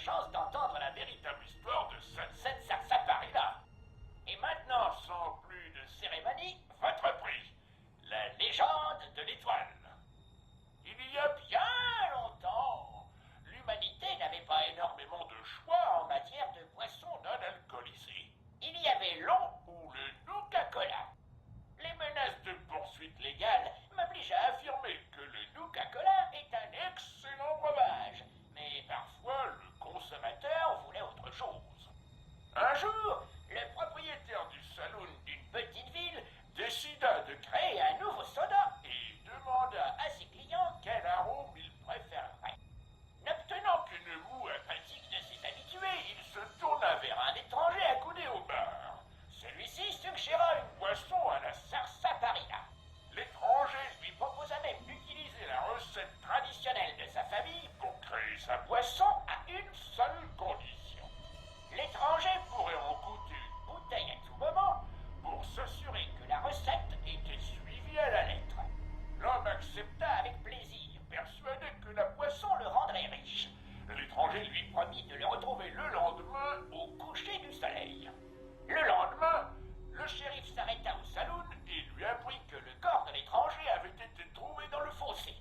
chance d'entendre la véritable histoire de Sunset Sarsaparilla. Et maintenant, sans plus de cérémonie, votre prix, la légende de l'étoile. Il y a bien longtemps, l'humanité n'avait pas énormément de choix en matière de boissons non alcoolisées. Il y avait l'eau ou le Nuka-Cola. Les menaces de poursuite légale m'obligent à affirmer que le Nuka-Cola est un excellent breuvage, mais parfois le consommateur voulait autre chose. Un jour, le propriétaire du saloon d'une petite ville décida de créer un nouveau soda et demanda à ses clients quel arôme ils préféreraient. N'obtenant qu'une moue apathique de ses habitués, il se tourna vers un étranger accoudé au bar. Celui-ci suggéra une boisson à la sarsaparilla. L'étranger lui proposa même d'utiliser la recette traditionnelle de sa famille pour créer sa boisson à une seule condition. L'étranger pourrait en goûter une bouteille à tout moment pour s'assurer que la recette était suivie à la lettre. L'homme accepta avec plaisir, persuadé que la boisson le rendrait riche. L'étranger lui promit de le retrouver le lendemain au coucher du soleil. Le lendemain, le shérif s'arrêta au saloon et lui apprit que le corps de l'étranger avait été trouvé dans le fossé.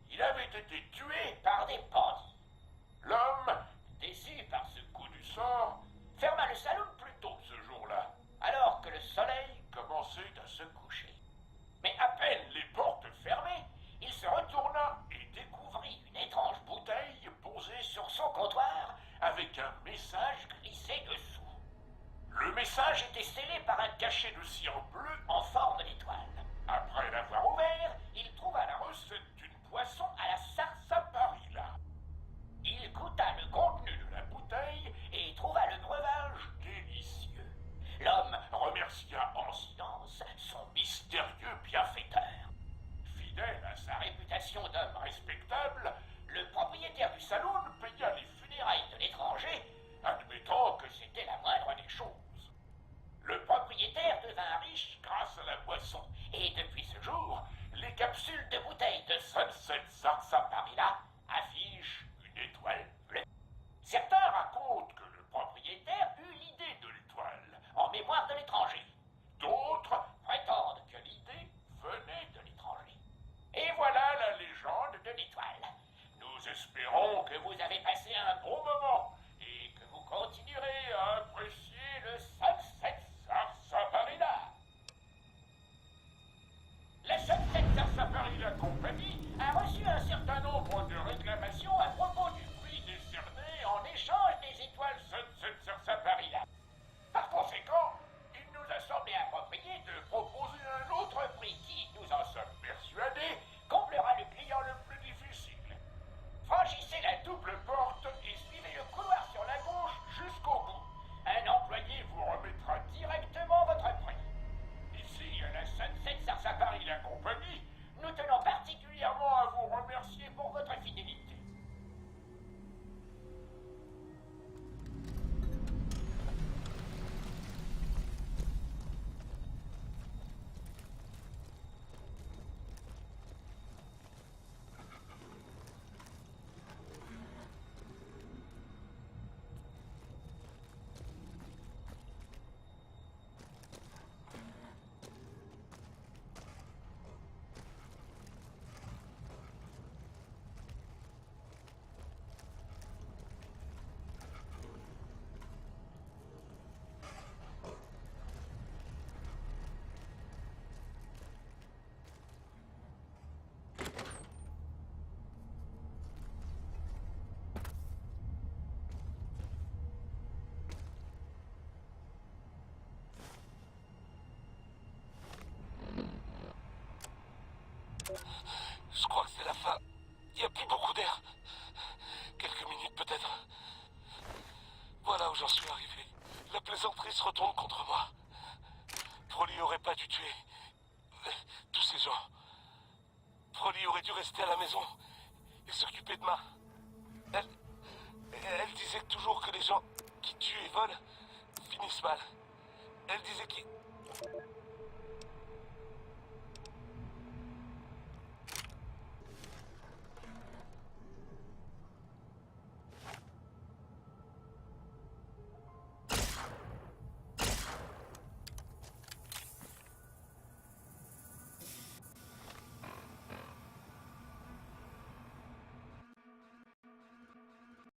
Il avait été tué par des bandits. L'homme, déçu par ce coup du sort, ferma le saloon plus tôt ce jour-là, alors que le soleil commençait à se coucher. Mais à peine les portes fermées, il se retourna et découvrit une étrange bouteille posée sur son comptoir avec un message glissé dessous. Le message était scellé par un cachet de cire bleue en forme d'étoile. Après l'avoir ouvert, il trouva la recette d'une boisson à la sarsaparilla. Il goûta le contenu de la bouteille et trouva le breuvage délicieux. L'homme remercia en silence son mystérieux bienfaiteur. Fidèle à sa réputation d'homme respectable, le propriétaire du saloon paya les funérailles de l'étranger, admettant que c'était la moindre des choses. Le propriétaire devint riche grâce à la boisson, et depuis ce jour, les capsules de bouteilles de Sunset Sarsaparilla affichent une étoile bleue. Certains racontent que le propriétaire eut l'idée de l'étoile en mémoire de l'étranger. D'autres prétendent que l'idée venait de l'étranger. Et voilà la légende de l'étoile. Nous espérons que vous avez passé un bon moment et que vous continuerez à apprécier le Sunset Sarsaparilla. La Sunset Sarsaparilla Company a reçu un certain nombre de réclamations à propos du prix décerné en échange des étoiles Sunset Sarsaparilla. Par conséquent, il nous a semblé approprié de proposer un autre prix qui, nous en sommes persuadés, comblera le client le plus difficile. Franchissez la double porte et suivez le couloir sur la gauche jusqu'au bout. Un employé vous remettra directement votre prix. Ici, à la Sunset Sarsaparilla Company, nous tenons particulièrement à vous remercier pour votre fidélité. Je crois que c'est la fin. Il n'y a plus beaucoup d'air. Quelques minutes peut-être. Voilà où j'en suis arrivé. La plaisanterie se retourne contre moi. Broly aurait pas dû tuer tous ces gens. Broly aurait dû rester à la maison et s'occuper de ma... Elle disait toujours que les gens qui tuent et volent finissent mal. Elle disait qu'il